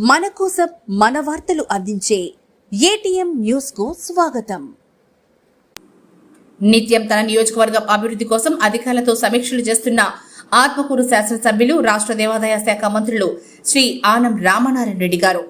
మన కోసం మన వార్తలు అందించే ఏటీఎం న్యూస్ కు స్వాగతం. నిత్యం తన నియోజకవర్గం అభివృద్ధి కోసం అధికారులతో సమీక్షలు చేస్తున్న ఆత్మకూరు శాసనసభ్యులు రాష్ట్ర దేవాదాయ శాఖ మంత్రులు శ్రీ ఆనం రామనారాయణ రెడ్డి గారు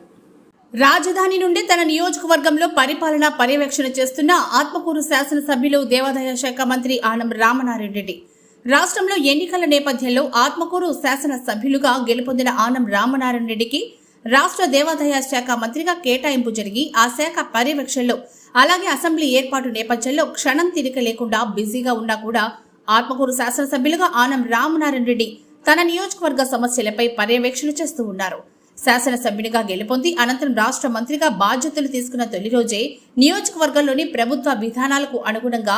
రాజధాని నుండి తన నియోజకవర్గంలో పరిపాలన పర్యవేక్షణ చేస్తున్న ఆత్మకూరు శాసనసభ్యులు దేవాదాయ శాఖ మంత్రి ఆనం రామనారాయణ రెడ్డి రాష్ట్రంలో ఎన్నికల నేపథ్యంలో ఆత్మకూరు శాసనసభ్యులుగా గెలుపొందిన ఆనం రామనారాయణ రెడ్డికి రాష్ట్ర దేవాదాయ శాఖ మంత్రిగా కేటాయింపు జరిగి ఆ శాఖ పర్యవేక్షణలో అలాగే అసెంబ్లీ ఏర్పాటు నేపథ్యంలో క్షణం తీరిక లేకుండా బిజీగా ఉన్నా కూడా ఆత్మకూరు శాసనసభ్యులుగా ఆనం రామనారాయణ రెడ్డి తన నియోజకవర్గ సమస్యలపై పర్యవేక్షణ చేస్తూ ఉన్నారు. శాసనసభ్యునిగా గెలుపొంది అనంతరం రాష్ట్ర మంత్రిగా బాధ్యతలు తీసుకున్న తొలి రోజే నియోజకవర్గంలోని ప్రభుత్వ విధానాలకు అనుగుణంగా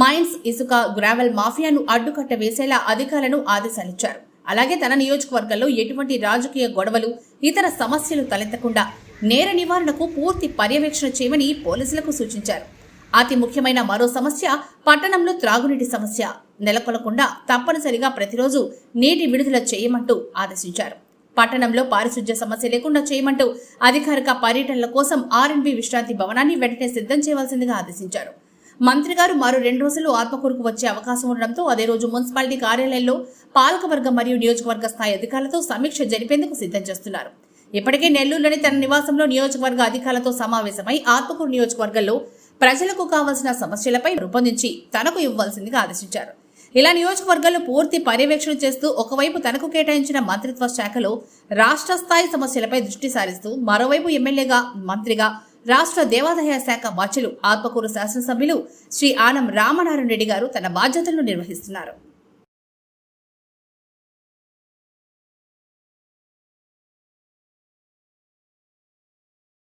మైన్స్, ఇసుక, గ్రావెల్ మాఫియాను అడ్డుకట్ట వేసేలా అధికారులను ఆదేశాలిచ్చారు. అలాగే తన నియోజకవర్గంలో ఎటువంటి రాజకీయ గొడవలు, ఇతర సమస్యలు తలెత్తకుండా నేర నివారణకు పూర్తి పర్యవేక్షణ చేయమని పోలీసులకు సూచించారు. అతి ముఖ్యమైన మరో సమస్య పట్టణంలో త్రాగునీటి సమస్య నెలకొనకుండా తప్పనిసరిగా ప్రతిరోజు నీటి విడుదల చేయమంటూ ఆదేశించారు. పట్టణంలో పారిశుధ్య సమస్య లేకుండా చేయమంటూ అధికారిక పర్యటనల కోసం ఆర్ఎండ్బి విశ్రాంతి భవనాన్ని వెంటనే సిద్ధం చేయవలసిందిగా ఆదేశించారు. మంత్రి గారు మరో 2 రోజులు ఆత్మకూరుకు వచ్చే అవకాశం ఉండడంతో అదే రోజు మున్సిపాలిటీ కార్యాలయంలో పాలకవర్గం మరియు నియోజకవర్గ స్థాయి అధికారులతో సమీక్ష జరిపేందుకు సిద్ధం చేస్తున్నారు. ఇప్పటికే నెల్లూరులోని తన నివాసంలో నియోజకవర్గ అధికారులతో సమావేశమై ఆత్మకూరు నియోజకవర్గంలో ప్రజలకు కావాల్సిన సమస్యలపై రూపొందించి తనకు ఇవ్వాల్సిందిగా ఆదేశించారు. ఇలా నియోజకవర్గాల్లో పూర్తి పర్యవేక్షణ చేస్తూ ఒకవైపు తనకు కేటాయించిన మంత్రిత్వ శాఖలో రాష్ట్ర స్థాయి సమస్యలపై దృష్టి సారిస్తూ మరోవైపు ఎమ్మెల్యేగా, మంత్రిగా రాష్ట్ర దేవాదాయ శాఖ బాధ్యులు ఆత్మకూరు శాసనసభ్యులు శ్రీ ఆనం రామనారాయణ రెడ్డి గారు తన బాధ్యతలను నిర్వహిస్తున్నారు.